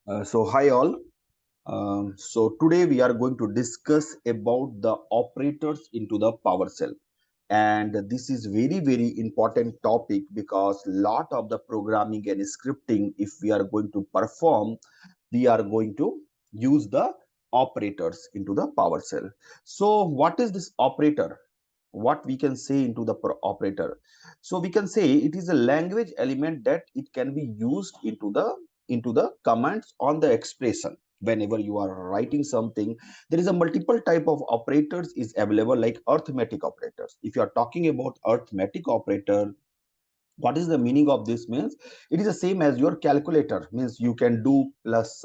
So hi all. So today we are going to discuss about the operators into the PowerShell, and this is very important topic because lot of the programming and scripting, if we are going to perform, we are going to use the operators into the PowerShell. So what is this operator? What we can say into the operator? So we can say it is a language element that it can be used into the commands on the expression. Whenever you are writing something, there is a multiple type of operators is available, like arithmetic operators. If you are talking about arithmetic operator, what is the meaning of this? Means it is the same as your calculator. Means you can do plus,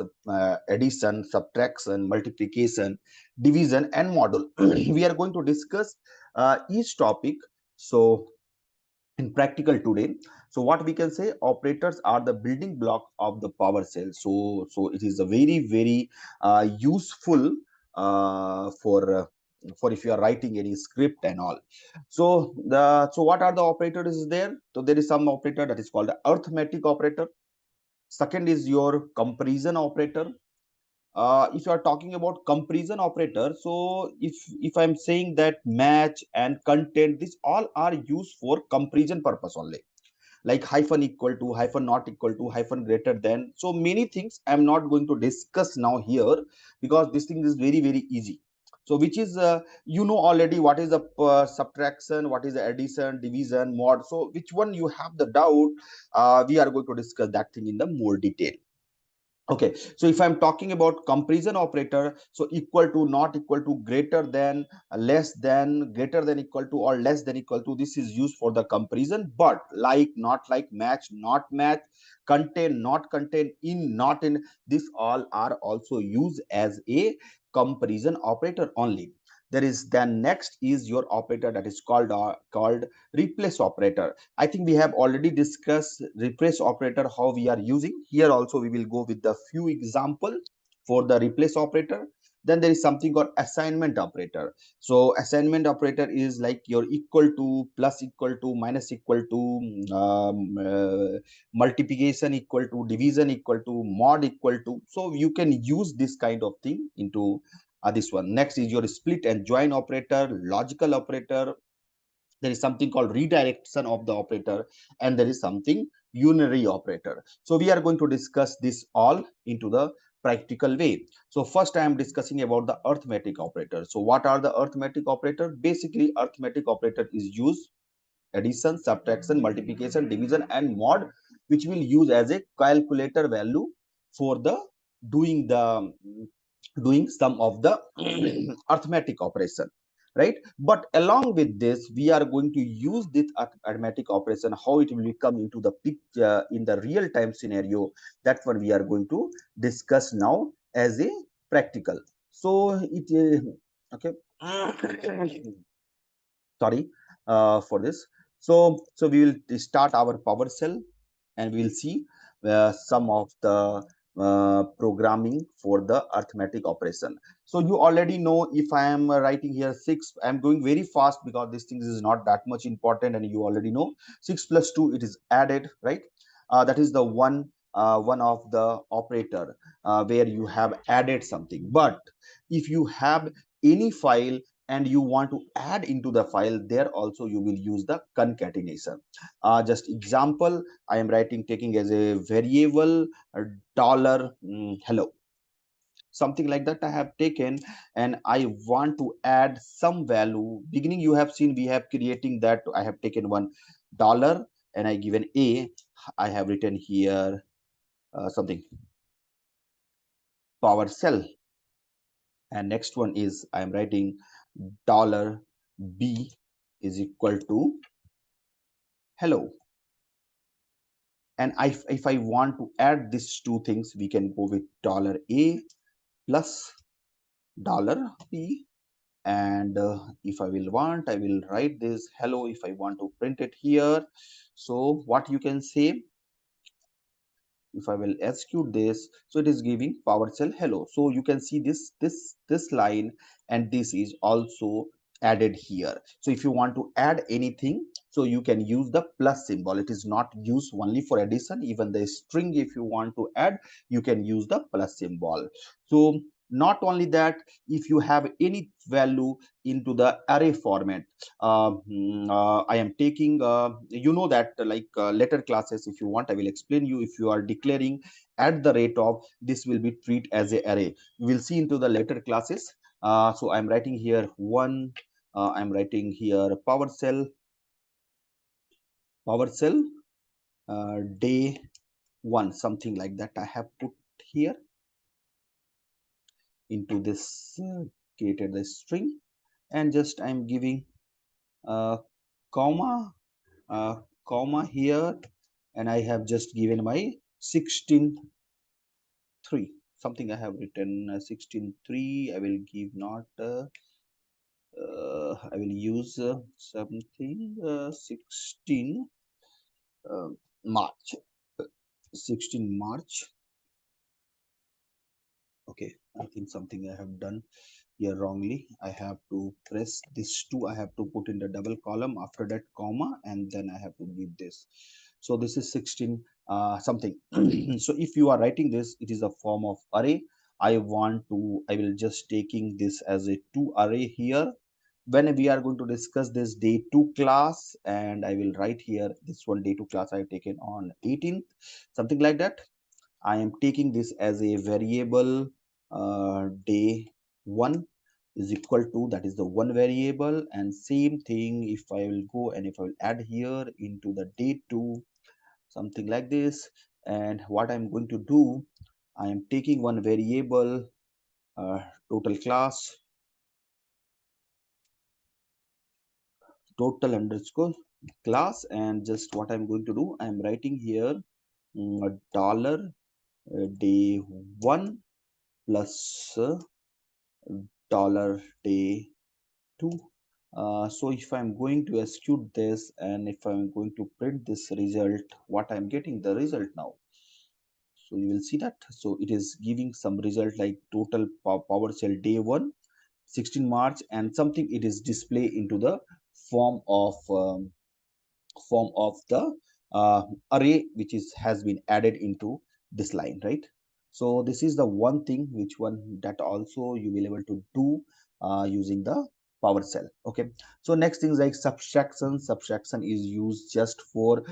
addition, subtraction, multiplication, division and module. We are going to discuss each topic. So in practical today, so what we can say, operators are the building block of the PowerShell. So it is a very useful for if you are writing any script and all. So what are the operators is there? So there is some operator that is called the arithmetic operator. Second is your comparison operator. If you are talking about comparison operator, so if I'm saying that match and content, these all are used for comparison purpose only, like hyphen equal to, hyphen not equal to, hyphen greater than. So many things I'm not going to discuss now here, because this thing is very easy. So which is, already what is the subtraction, what is the addition, division, mod. So which one you have the doubt, we are going to discuss that thing in the more detail. Okay, so if I'm talking about comparison operator, so equal to, not equal to, greater than, less than, greater than equal to, or less than equal to, this is used for the comparison. But like, not like, match, not match, contain, not contain, in, not in, this all are also used as a comparison operator only. There is, then next is your operator that is called replace operator. I think we have already discussed replace operator, how we are using. Here also we will go with the few example for the replace operator. Then there is something called assignment operator. So assignment operator is like your equal to, plus equal to, minus equal to, multiplication equal to, division equal to, mod equal to. So you can use this kind of thing into this one. Next is your split and join operator, logical operator. There is something called redirection of the operator, and there is something unary operator. So we are going to discuss this all into the practical way. So first I am discussing about the arithmetic operator. So what are the arithmetic operator? Basically arithmetic operator is used addition, subtraction, multiplication, division and mod, which will use as a calculator value for the doing the doing some of the arithmetic operation, right? But along with this, we are going to use this arithmetic operation, how it will come into the picture in the real time scenario. That's what we are going to discuss now as a practical. So it okay. Sorry for this. So we will start our PowerShell, and we will see some of the programming for the arithmetic operation. So you already know, if I am writing here 6, I am going very fast because this thing is not that much important, and you already know 6 plus 2, it is added, right? That is the one of the operator where you have added something. But if you have any file and you want to add into the file, there also you will use the concatenation. Just example, I am writing, taking as a variable dollar hello, something like that I have taken, and I want to add some value. Beginning you have seen we have creating that. I have taken one dollar and I given a, I have written here something PowerShell, and next one is I am writing dollar b is equal to hello. And if I want to add these two things, we can go with dollar a plus dollar b. And if I will want, I will write this hello if I want to print it here. So what you can say, if I will execute this, so it is giving PowerShell hello. So you can see this line, and this is also added here. So if you want to add anything, so you can use the plus symbol. It is not used only for addition. Even the string, if you want to add, you can use the plus symbol. So not only that, if you have any value into the array format, I am taking you know that like letter classes, if you want, I will explain you. If you are declaring at the rate of, this will be treat as a array. We will see into the later classes. So I'm writing here one, I'm writing here PowerShell day one, something like that. I have put here into this created the string, and just I'm giving uh, comma uh, comma here, and I have just given my 16.3, something I have written 16.3. I will give not I will use something 16 uh, March, 16 March. Okay, I think something I have done here wrongly. I have to press this two. I have to put in the double column, after that comma, and then I have to give this. So this is 16 something. So if you are writing this, it is a form of array. I will just taking this as a two array here. When we are going to discuss this day 2 class, and I will write here this one day 2 class I have taken on 18th, something like that. I am taking this as a variable day 1 is equal to, that is the one variable, and same thing if I will go and if I will add here into the day 2, something like this. And what I'm going to do, I am taking one variable uh, total class, total underscore class, and just what I'm going to do, I'm writing here a dollar day 1 plus dollar day 2. So if I'm going to execute this, and if I'm going to print this result, what I'm getting the result now. So you will see that. So it is giving some result like total PowerShell day 1, 16 March, and something it is display into the form of the uh, array which is has been added into this line, right? So this is the one thing which one that also you will able to do using the PowerShell. Okay, so next things like subtraction. Subtraction is used just for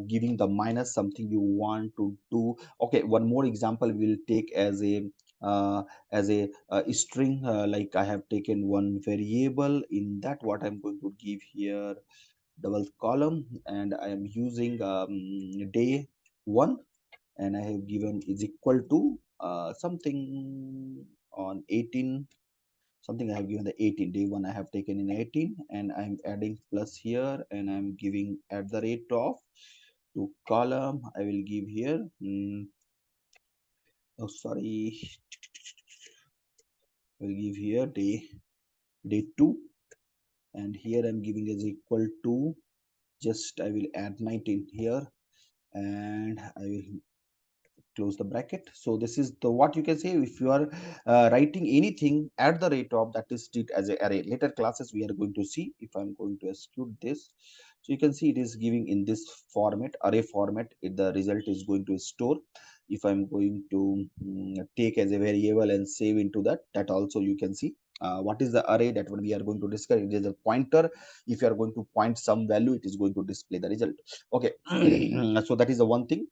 giving the minus something you want to do. Okay, one more example we'll take as a string, like I have taken one variable. In that, what I'm going to give here double column, and I am using day 1, and I have given is equal to something on 18, something I have given the 18 day 1 I have taken in 18, and I'm adding plus here, and I'm giving at the rate of to column. I will give here oh sorry, I will give here day 2, and here I'm giving is equal to, just I will add 19 here, and I will close the bracket. So this is the what you can say. If you are writing anything at the rate of, that is treated as a array. Later classes we are going to see. If I'm going to execute this, so you can see it is giving in this format, array format. The result is going to store. If I'm going to take as a variable and save into that, that also you can see what is the array that one we are going to discuss. It is a pointer. If you are going to point some value, it is going to display the result. Okay. So that is the one thing.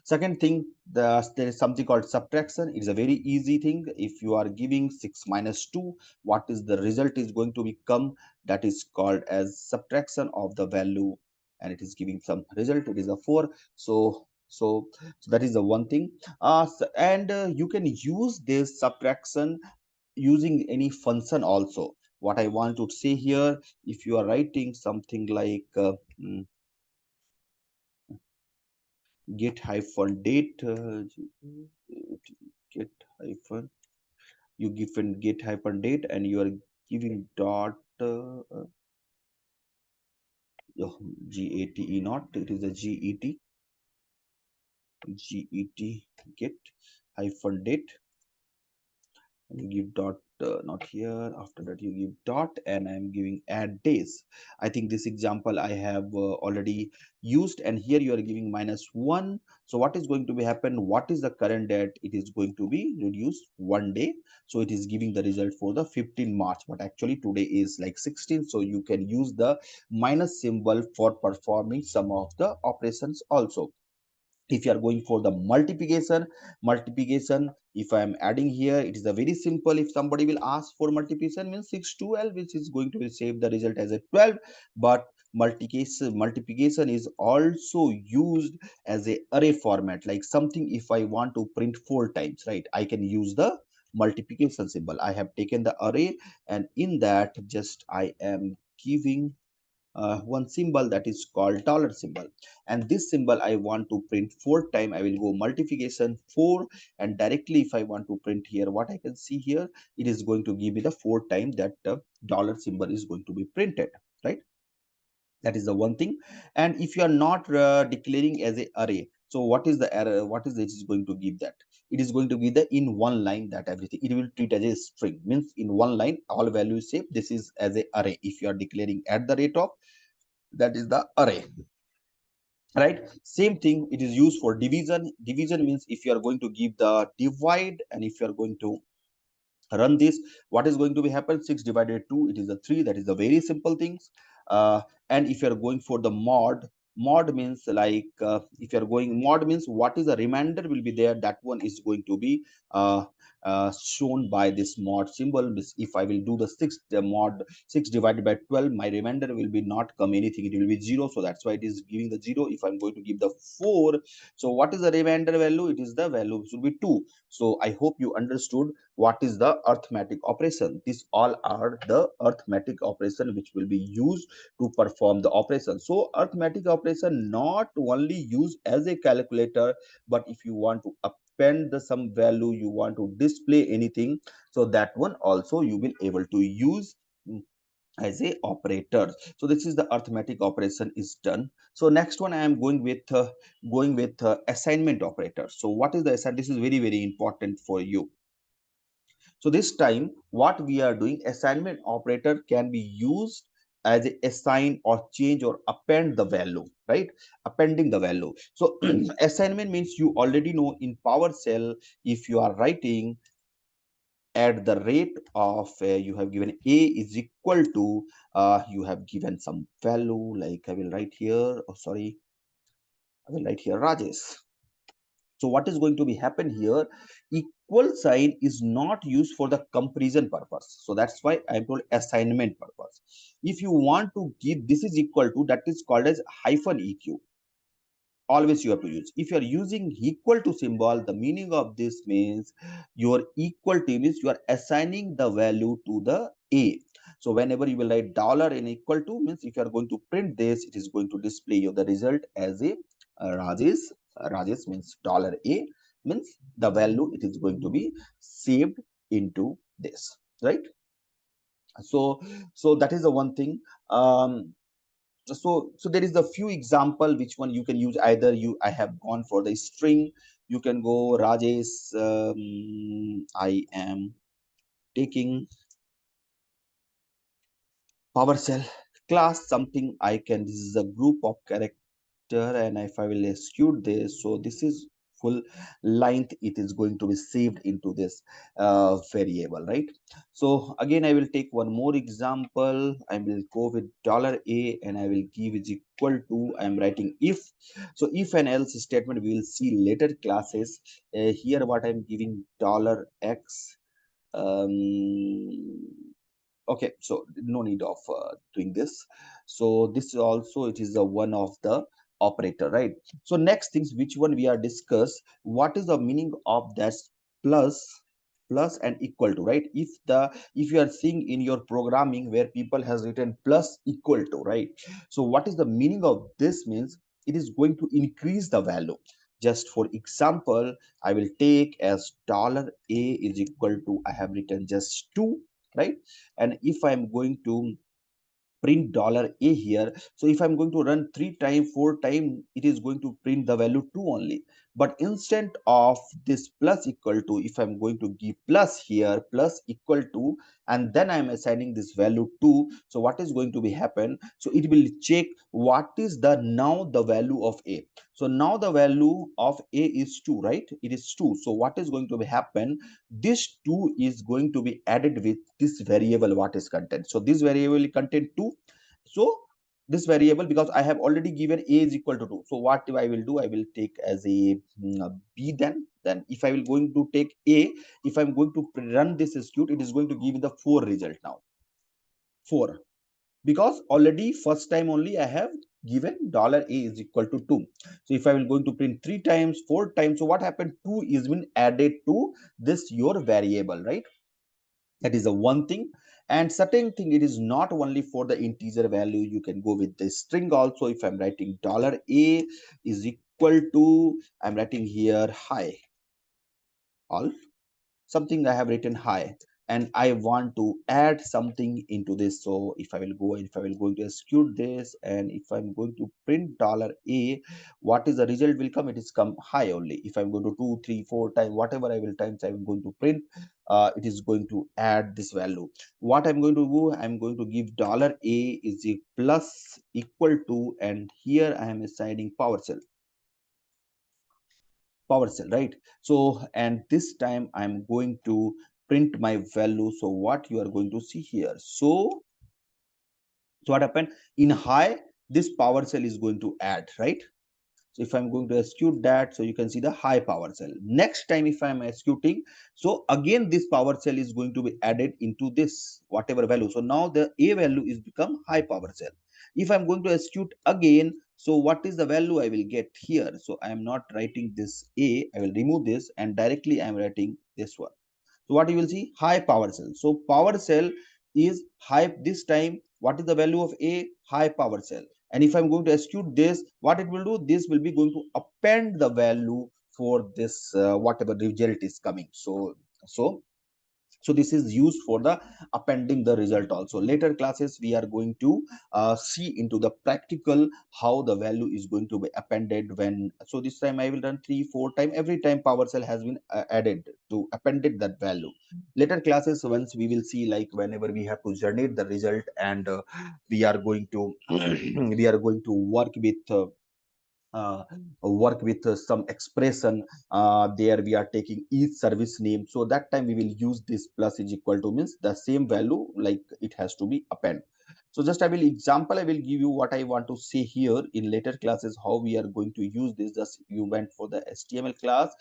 Second thing, there is something called subtraction. It's a very easy thing. If you are giving 6 minus 2, what is the result is going to become? That is called as subtraction of the value, and it is giving some result. It is a 4. So that is the one thing. And you can use this subtraction using any function also. What I want to say here, if you are writing something like mm, get hyphen date, get hyphen, you give and get hyphen date, and you are giving dot oh, gate, not it is a get hyphen date, you give dot, not here, after that you give dot, and I'm giving add days. I think this example I have already used, and here you are giving -1. So what is going to be happen, what is the current date, it is going to be reduced 1 day. So it is giving the result for the 15 March, but actually today is like 16. So you can use the minus symbol for performing some of the operations also. If you are going for the multiplication, if I am adding here, it is a very simple. If somebody will ask for multiplication, means 6 12, which is going to save the result as a 12. But multiplication is also used as a array format, like something. If I want to print 4 times, right, I can use the multiplication symbol. I have taken the array, and in that just I am giving one symbol that is called dollar symbol, and this symbol I want to print 4 times. I will go multiplication 4, and directly if I want to print here, what I can see here, it is going to give me the 4 times that dollar symbol is going to be printed, right? That is the one thing. And if you are not declaring as a array, so what is the error, what is it is going to give that, it is going to be the in one line, that everything it will treat as a string, means in one line all values save. This is as a array. If you are declaring at the rate of, that is the array, right? Same thing, it is used for division. Division means if you are going to give the divide, and if you are going to run this, what is going to be happen, 6 divided 2, it is a 3. That is the very simple things. And if you are going for the mod means like, if you are going mod means what is the remainder will be there, that one is going to be shown by this mod symbol. If I will do the 6, the mod 6 divided by 12, my remainder will be not come anything, it will be 0. So that's why it is giving the 0. If I'm going to give the 4, so what is the remainder value, it is the value should be 2. So I hope you understood what is the arithmetic operation. These all are the arithmetic operation which will be used to perform the operation. So arithmetic operation not only used as a calculator, but if you want to append the some value, you want to display anything, so that one also you will able to use as a operator. So this is the arithmetic operation is done. So next one I am going with assignment operator. So what is the assignment? This is very very important for you. So this time what we are doing, assignment operator can be used as a assign or change or append the value, right? Appending the value. So assignment means you already know in PowerShell, if you are writing at the rate of, you have given a is equal to, you have given some value, like I will write here, oh sorry, I will write here Rajesh. So what is going to be happen here? Equal sign is not used for the comparison purpose. So that's why I told assignment purpose. If you want to give this is equal to, that is called as hyphen EQ. Always you have to use. If you are using equal to symbol, the meaning of this means your equal to means you are assigning the value to the A. So whenever you will write dollar in equal to means if you are going to print this, it is going to display you the result as a Rajesh. Rajesh means dollar A means the value it is going to be saved into this, right? So that is the one thing. So there is a few example which one you can use. Either you, I have gone for the string, you can go Rajesh, I am taking PowerShell class something. I can, this is a group of character, and if I will execute this, so this is full length, it is going to be saved into this variable, right? So again I will take one more example. I will go with dollar a, and I will give is equal to, I am writing if. So if and else statement we will see later classes. Here what I'm giving dollar x, okay, so no need of doing this. So this is also, it is a one of the operator, right? So next things which one we are discuss, what is the meaning of that plus, plus and equal to, right? If you are seeing in your programming where people has written plus equal to, right? So what is the meaning of this means, it is going to increase the value. Just for example, I will take as dollar a is equal to, I have written just 2, right? And if I'm going to print dollar a here, so if I'm going to run 3 times 4 times, it is going to print the value 2 only. but instead of this plus equal to, if I'm going to give plus here, plus equal to, and then I'm assigning this value 2, so what is going to be happen? So it will check what is the now the value of a. So now the value of a is 2, right? It is 2. So what is going to be happen? This 2 is going to be added with this variable what is content. So this variable contain 2. So this variable, because I have already given a is equal to 2, so what I will do, I will take as a b. Then if I will going to take a, if I'm going to run this execute, it is going to give me the 4 result now. 4, because already first time only I have given $a is equal to 2. So if I will going to print 3 times, 4 times, so what happened? 2 is been added to this your variable, right? That is the one thing. And certain thing, it is not only for the integer value, you can go with the string also. If I'm writing $a is equal to, I'm writing here hi, all something I have written high, and I want to add something into this. So if I will go, if I will going to execute this, and if I'm going to print $a, what is the result will come? It is come high only. If I'm going to 2, 3, 4 times, whatever I will times I'm going to print, it is going to add this value. What I'm going to do, I'm going to give $a is a plus equal to, and here I am assigning PowerShell, right? So, and this time I'm going to print my value. So what you are going to see here, so what happened in high, this PowerShell is going to add, right? So if I'm going to execute that, so you can see the high PowerShell. Next time if I'm executing, so again this PowerShell is going to be added into this whatever value. So now the a value is become high PowerShell. If I'm going to execute again, so what is the value I will get here? So I am not writing this a, I will remove this, and directly I am writing this one. So what you will see, high PowerShell. So PowerShell is high this time. What is the value of a? High PowerShell. And if I'm going to execute this, what it will do, this will be going to append the value for this whatever result is coming. So this is used for the appending the result also. Later classes we are going to see into the practical how the value is going to be appended when. So this time I will run 3, 4 time, every time PowerShell has been added to appended that value. Later classes, once we will see, like whenever we have to generate the result, and we are going to we are going to uh, work with some expression, there we are taking each service name. So that time we will use this plus is equal to, means the same value, like it has to be append. So just I will example, I will give you what I want to say here. In later classes how we are going to use this, just you went for the HTML class,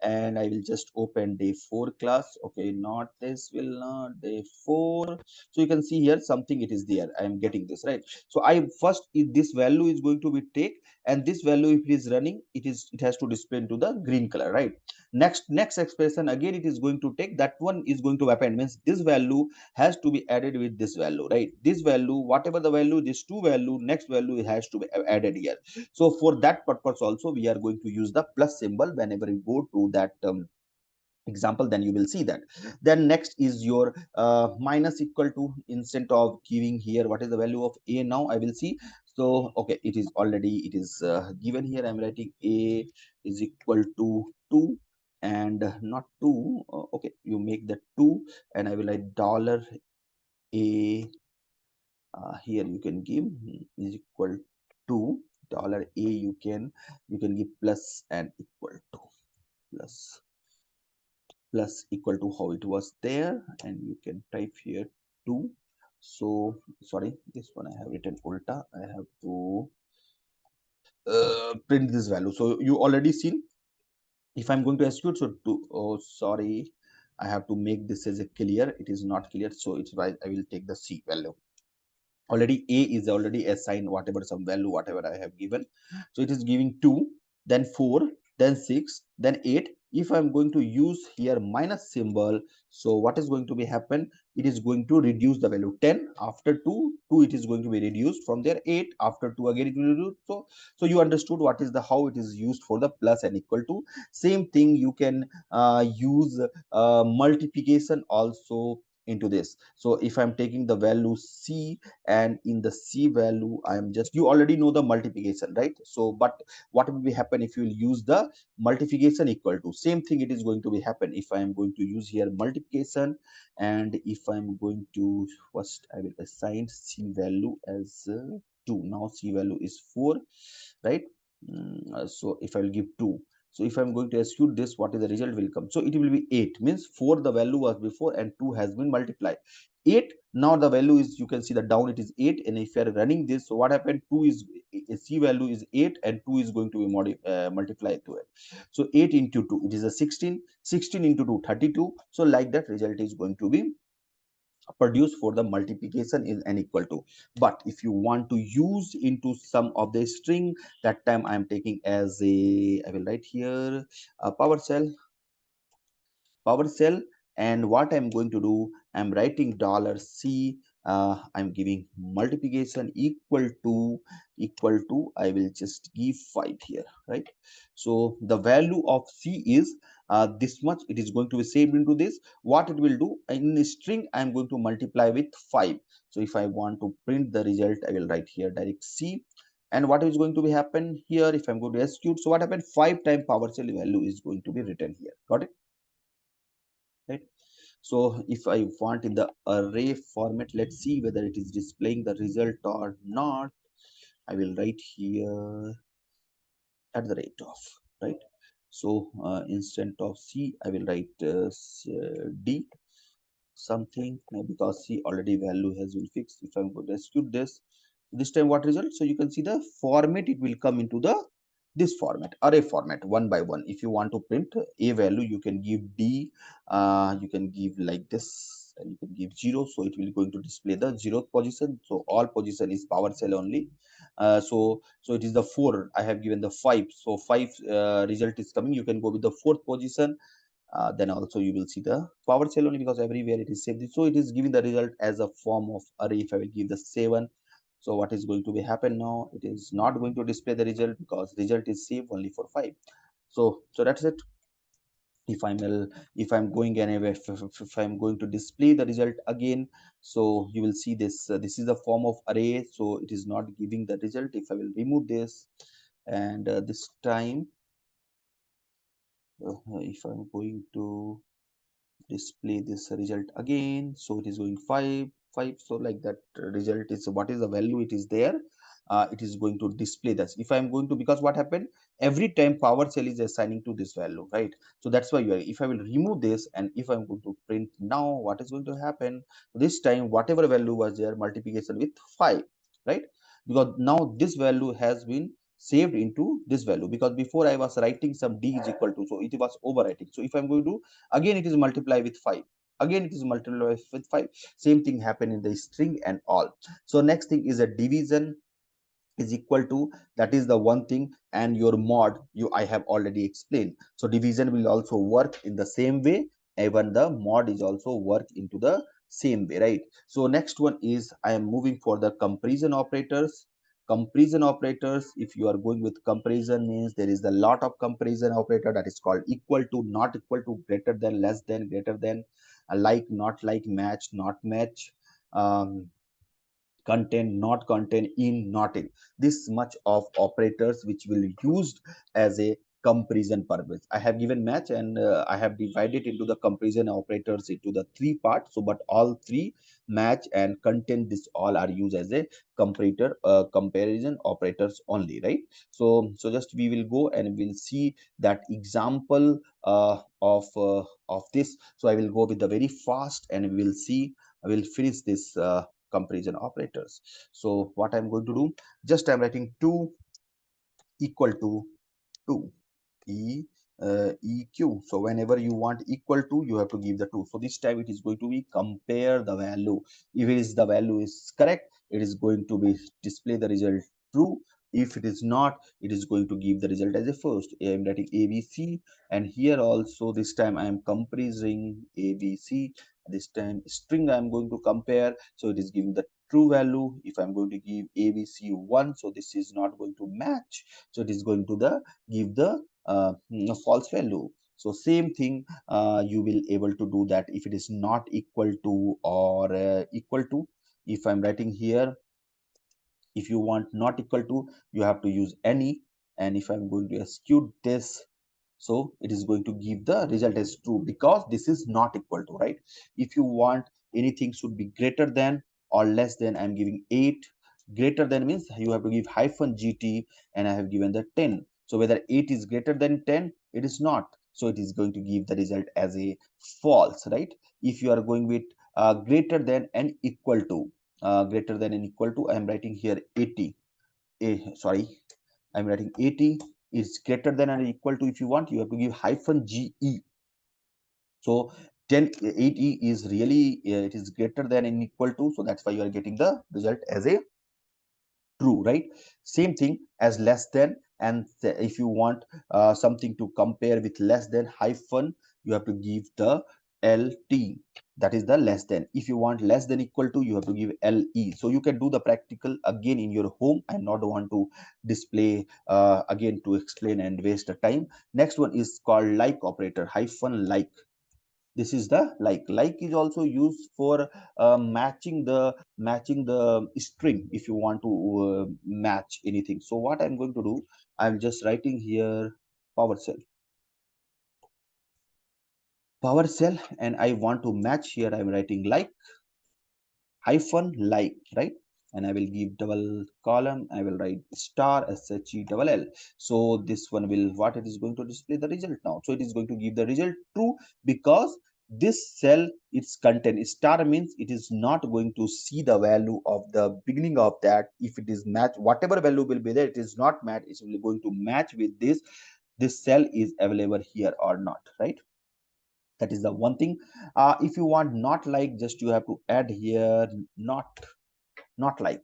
and I will just open day 4 class. Okay, not this will not day 4. So you can see here something, it is there, I am getting this right. So I first, if this value is going to be take, and this value if it is running, it has to display into the green color, right? Next expression, again it is going to take, that one is going to append, means this value has to be added with this value, right? This value, whatever the value, this two value, next value has to be added here. So for that purpose also we are going to use the plus symbol whenever you go to that example, then you will see that. Then next is your minus equal to, instead of giving here what is the value of a, now I will see. So okay, it is already, it is given here, I'm writing a is equal to 2, and not 2, okay, you make that 2, and I will write dollar a, here you can give is equal to $a, you can give plus and equal to, plus equal to how it was there, and you can type here 2. So sorry, this one I have written ulta, I have to print this value. So you already seen, if I'm going to execute, so to, oh sorry, I have to make this as a clear, it is not clear, so it's why I will take the c value. Already a is already assigned whatever some value whatever I have given. So it is giving 2, then 4, then 6, then 8. If I'm going to use here minus symbol, so what is going to be happen, it is going to reduce the value 10 after 2 it is going to be reduced from there, 8 after 2 again it will reduce. So you understood what is the how it is used for the plus and equal to. Same thing you can use multiplication also into this. So if I'm taking the value C, and in the C value I am just, you already know the multiplication, right? So but what will be happen if you will use the multiplication equal to, same thing it is going to be happen if I am going to use here multiplication. And if I'm going to, first I will assign C value as 2. Now C value is 4, right? So if I will give 2, so if I'm going to execute this, what is the result will come? So it will be 8, means 4 the value was before and 2 has been multiplied 8. Now the value is, you can see the down it is 8, and if you are running this, so what happened, 2 is C value is 8 and 2 is going to be multiplied to it. So 8 into 2, it is a 16, 16 into 2 32. So like that result is going to be produce for the multiplication is n equal to. But if you want to use into some of the string, that time I am taking as a, I will write here PowerShell, and what I'm going to do, I'm writing $C, I'm giving multiplication equal to I will just give 5 here, right? So the value of C is this much, it is going to be saved into this. What it will do, in the string I'm going to multiply with 5. So if I want to print the result, I will write here direct C, and what is going to be happen here, if I'm going to execute, so what happened, 5 times PowerShell value is going to be written here. Got it? Right? So if I want in the array format, let's see whether it is displaying the result or not. I will write here at the rate of, right? So instead of C, I will write D something, because C already value has been fixed. If I'm going to execute this time what result? So you can see the format, it will come into the this format, array format, one by one. If you want to print a value, you can give D, you can give like this, and you can give 0, so it will going to display the 0th position. So all position is PowerShell only. So it is the 4, I have given the 5, so 5 result is coming. You can go with the 4th position, then also you will see the PowerShell only, because everywhere it is saved. So it is giving the result as a form of array. If I will give the 7, so what is going to be happen now, it is not going to display the result, because result is saved only for 5. So that's it. If I'm going anywhere, if I'm going to display the result again, so you will see this, this is the form of array, so it is not giving the result. If I will remove this, and this time if I'm going to display this result again, so it is going 5 5. So like that result is, what is the value it is there, it is going to display this. If I'm going to, because what happened, every time PowerShell is assigning to this value, right? So that's why if I will remove this, and if I'm going to print now, what is going to happen, this time whatever value was there, multiplication with 5, right? Because now this value has been saved into this value, because before I was writing some D is equal to, so it was overwriting. So if I'm going to, again it is multiply with 5, again it is multiply with 5, same thing happen in the string and all. So next thing is a division is equal to, that is the one thing, and your mod, you I have already explained. So division will also work in the same way, even the mod is also work into the same way, right? So next one is, I am moving for the comparison operators. Comparison operators, if you are going with comparison, means there is a lot of comparison operator, that is called equal to, not equal to, greater than, less than, greater than, like, not like, match, not match, contain, not contain, in, not in. This much of operators which will used as a comparison purpose. I have given match, and I have divided into the comparison operators into the 3 parts. So but all 3, match and contain, this all are used as a comparator comparison operators only, right? So just we will go and we'll see that example of this. So I will go with the very fast, and we will see, I will finish this comparison operators. So what I'm going to do, just I'm writing 2 equal to 2 e eq. So whenever you want equal to, you have to give the 2. So this time it is going to be compare the value. If it is the value is correct, it is going to be display the result true. If it is not, it is going to give the result as a first. I am writing abc, and here also this time I am comparing abc. This time string I am going to compare, so it is giving the true value. If I'm going to give abc1, so this is not going to match, so it is going to the give the false value. So same thing, you will able to do that if it is not equal to or equal to. If I'm writing here, if you want not equal to, you have to use any. And if I'm going to execute this, so it is going to give the result as true because this is not equal to, right? If you want anything should be greater than or less than, I'm giving 8. Greater than means you have to give hyphen gt, and I have given the 10. So whether 8 is greater than 10, it is not, so it is going to give the result as a false, right? If you are going with greater than and equal to, greater than and equal to, I am writing here 80. Sorry, I'm writing 80 is greater than or equal to. If you want, you have to give hyphen ge. So 10 80 is really it is greater than and equal to, so that's why you are getting the result as a true, right? Same thing as less than, and if you want something to compare with less than, hyphen, you have to give the lt, that is the less than. If you want less than equal to, you have to give le. So you can do the practical again in your home. I not want to display again to explain and waste the time. Next one is called like operator, hyphen like. This is the like is also used for matching the string if you want to match anything. So what I'm going to do, I'm just writing here PowerShell, PowerShell, and I want to match here. I'm writing like hyphen like, right? And I will give double column, I will write star SHE So this one will, what it is going to display the result now. So it is going to give the result true because this cell, its content star means it is not going to see the value of the beginning of that. If it is match, whatever value will be there, it is not match, it's only going to match with this cell is available here or not, right? That is the one thing. If you want not like, just you have to add here not like.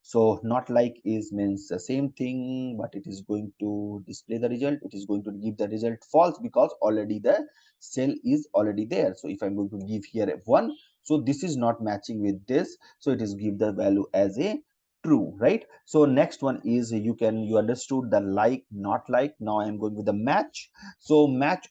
So not like is means the same thing, but it is going to display the result, it is going to give the result false because already the cell is already there. So if I'm going to give here a 1, so this is not matching with this, so it is give the value as a true, right? So next one is you understood the like not like. Now I am going with the match. So match,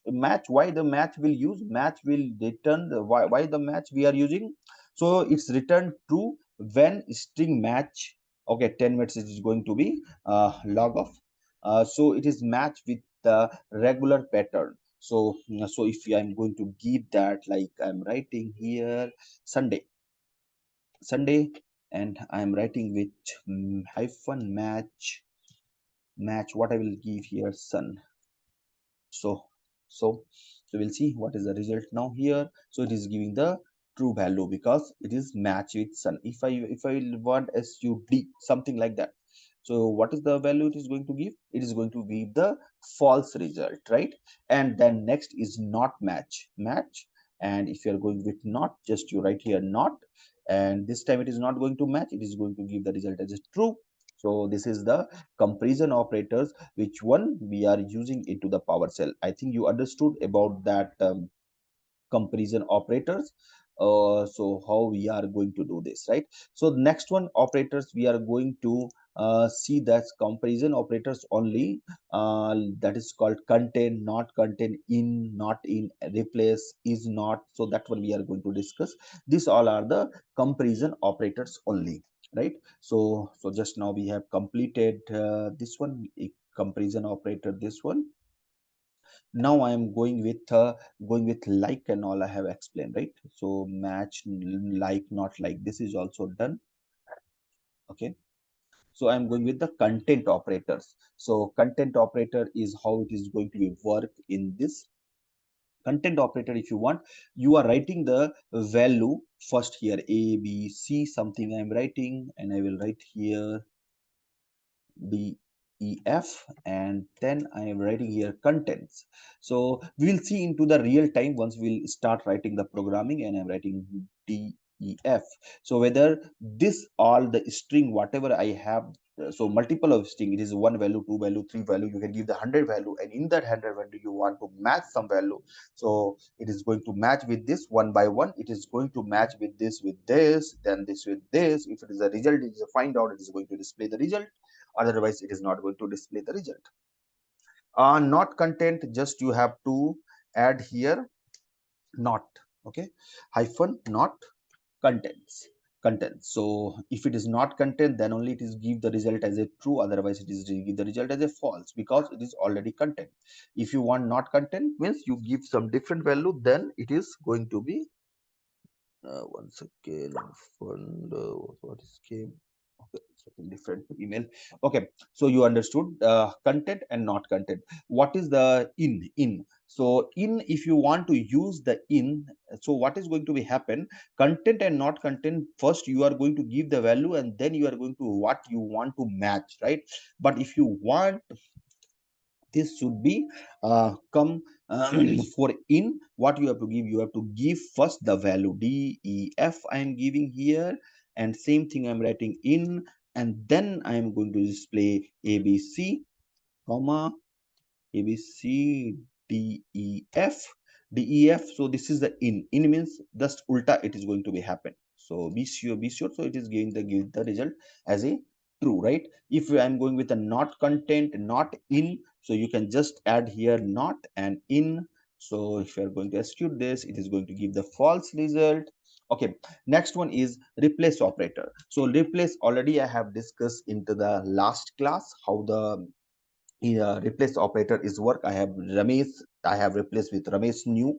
why the match will use, match will return the, why the match we are using. So it's returned true when string match. Okay, 10 minutes is going to be log of. So it is matched with the regular pattern. So so if I'm going to give that, like I'm writing here Sunday, and I'm writing with hyphen match what I will give here sun. So so we'll see what is the result now here. So it is giving the true value because it is match with sun. If I want sud something like that, so what is the value it is going to give? It is going to give the false result, right? And then next is not match. And if you are going with not, just you write here not, and this time it is not going to match, it is going to give the result as a true. So this is the comparison operators which one we are using into the PowerShell. I think you understood about that comparison operators. So how we are going to do this, right? So next one operators we are going to see that comparison operators only, that is called contain, not contain, in, not in, replace, is not. So that one we are going to discuss. These all are the comparison operators only, right? So just now we have completed this one, a comparison operator, this one. Now I am going with like and all I have explained, right? So match, like not like, this is also done. Okay, so I'm going with the content operators. So content operator is how it is going to be work in this content operator. If you want, you are writing the value first here, a b c something I'm writing, and I will write here D E F, and then I am writing here contents. So we will see into the real time once we'll start writing the programming, and I'm writing D E F. So whether this all the string whatever I have, so multiple of string, it is one value, two value, three value, you can give the 100 value, and in that 100 value you want to match some value. So it is going to match with this one by one, it is going to match with this, then this with this. If it is a result, it is a find out, it is going to display the result, otherwise it is not going to display the result. Not content, just you have to add here not, okay, hyphen not contents. So if it is not content, then only it is give the result as a true, otherwise it is give the result as a false, because it is already content. If you want not content, means you give some different value, then it is going to be once again fund what is came, okay, different email. Okay, so you understood content and not content. What is the in? So in, if you want to use the in, so what is going to be happen, content and not content, first you are going to give the value and then you are going to what you want to match, right? But if you want, this should be come for in, what you have to give, you have to give first the value def I am giving here, and same thing I'm writing in, and then I am going to display abc comma abc def def. So this is the in means just ulta it is going to be happen. So be sure so it is give the result as a true, right? If I'm going with a not content not in, so you can just add here not and in. So if you are going to execute this, it is going to give the false result. Okay, next one is replace operator. So replace, already I have discussed into the last class how the replace operator is work. I have Ramesh, I have replaced with Ramesh new,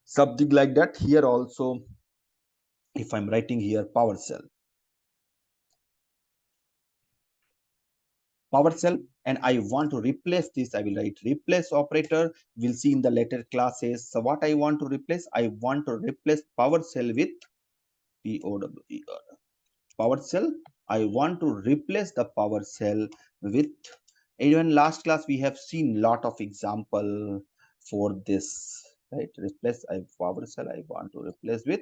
something like that. Here also, if I'm writing here PowerShell, and I want to replace this, I will write replace operator. We'll see in the later classes. So what I want to replace, I want to replace PowerShell with POWER. PowerShell, I want to replace the PowerShell with, even last class we have seen lot of example for this, right? Replace I PowerShell, I want to replace with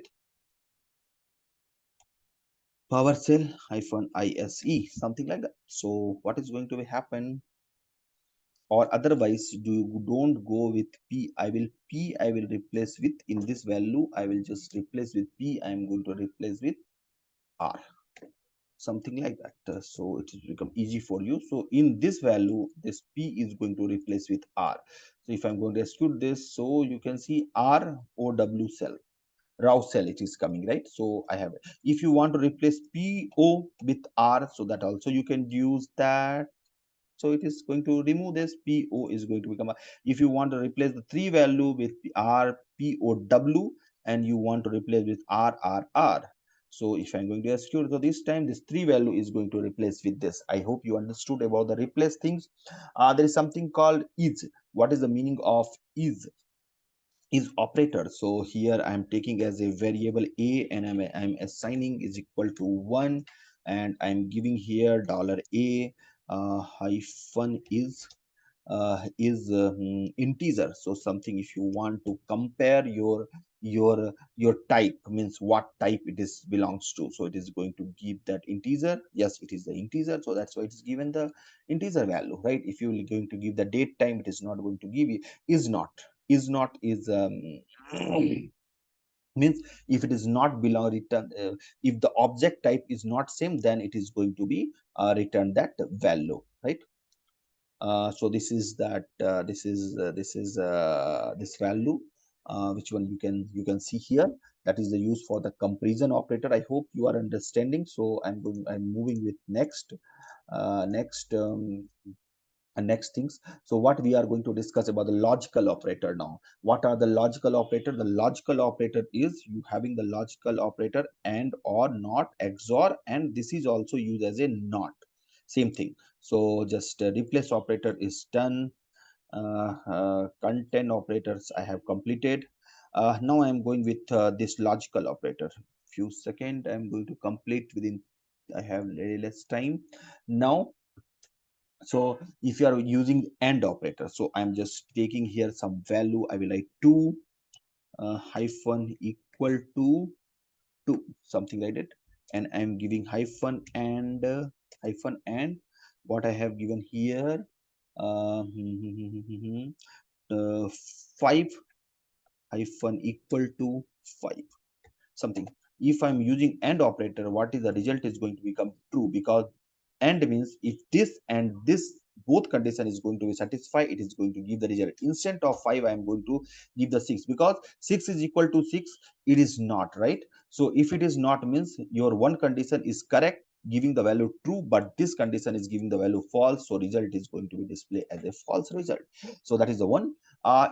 PowerShell hyphen ISE, something like that. So what is going to be happen, or otherwise do you don't go with P, I will replace with, in this value I will just replace with P, I am going to replace with R, something like that. So it will become easy for you. So in this value, this P is going to replace with R. So if I'm going to execute this, so you can see R O W cell, raw cell it is coming, right? So I have it. If you want to replace PO with R, so that also you can use that. So it is going to remove this, PO is going to become a, if you want to replace the three value with R POW, and you want to replace with RRR. So if I'm going to execute, so this time this three value is going to replace with this. I hope you understood about the replace things. There is something called is. What is the meaning of is operator? So here I'm taking as a variable a, and I'm assigning is equal to 1, and I'm giving here dollar a hyphen is integer. So something, if you want to compare your type, means what type it is belongs to, so it is going to give that integer. Yes, it is the integer, so that's why it is given the integer value, right? If you are going to give the date time, it is not going to give you. Is not is means if it is not belong return, if the object type is not same, then it is going to be return that value, right? So this value, which one you can see here, that is the use for the comparison operator. I hope you are understanding. So I'm moving with next next next things. So what we are going to discuss about the logical operator now. What are the logical operator? The logical operator is you having the logical operator and or not XOR, and this is also used as a not, same thing. So just replace operator is done. Content operators I have completed. Now I'm going with this logical operator. Few seconds, I'm going to complete within, I have very less time now. So if you are using AND operator, so I'm just taking here some value, I will write 2 hyphen equal to 2, something like that, and I'm giving hyphen and what I have given here, uh, uh, 5 hyphen equal to 5, something. If I'm using AND operator, what is the result is going to become true, because AND means if this and this both condition is going to be satisfied, it is going to give the result. Instead of 5, I am going to give the 6, because 6 is equal to 6, it is not, right? So if it is not, means your one condition is correct, giving the value true, but this condition is giving the value false, so result is going to be displayed as a false result. So that is the one.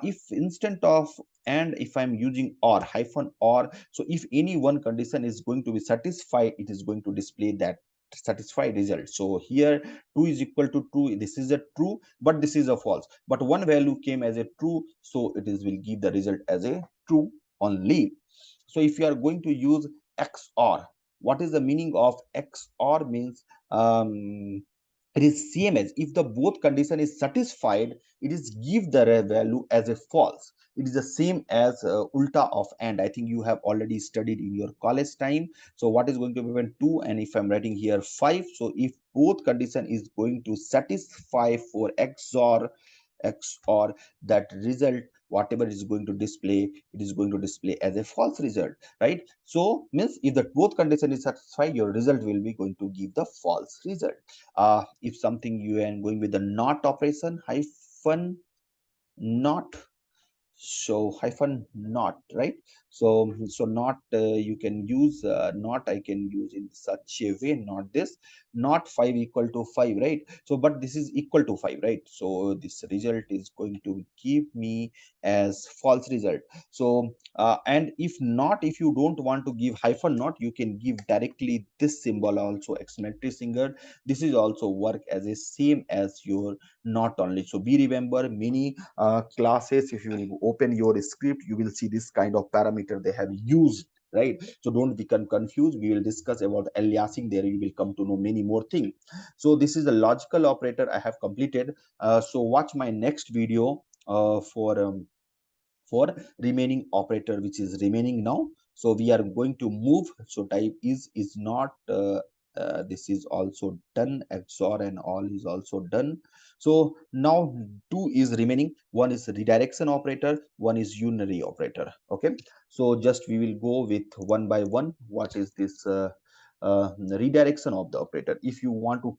If instead of and, if I'm using or, hyphen or, so if any one condition is going to be satisfied, it is going to display that satisfied result. So here 2 is equal to true, this is a true, but this is a false, but one value came as a true, so it is will give the result as a true only. So if you are going to use XOR, what is the meaning of XOR? Means it is same as, if the both condition is satisfied, it is give the value as a false. It is the same as ulta of and. I think you have already studied in your college time. So what is going to be when 2, and if I'm writing here 5, so if both condition is going to satisfy for XOR, that result whatever is going to display, it is going to display as a false result, right? So means if the both condition is satisfied, your result will be going to give the false result. If something you are going with the not operation, hyphen not, so hyphen not, right? So not, you can use not, I can use in such a way, not this, not 5 equal to 5, right? So but this is equal to 5, right? So this result is going to give me as false result. So and if not, if you don't want to give hyphen not, you can give directly this symbol also, exclamatory symbol. This is also work as a same as your not only. So be remember, many classes, if you will open your script, you will see this kind of parameter they have used, right? So don't become confused, we will discuss about aliasing, there you will come to know many more things. So this is a logical operator I have completed. So watch my next video for remaining operator, which is remaining now. So we are going to move. So type is not, this is also done, XOR and all is also done. So now 2 is remaining, one is redirection operator, one is unary operator. Okay, so just we will go with one by one. What is this redirection of the operator? If you want to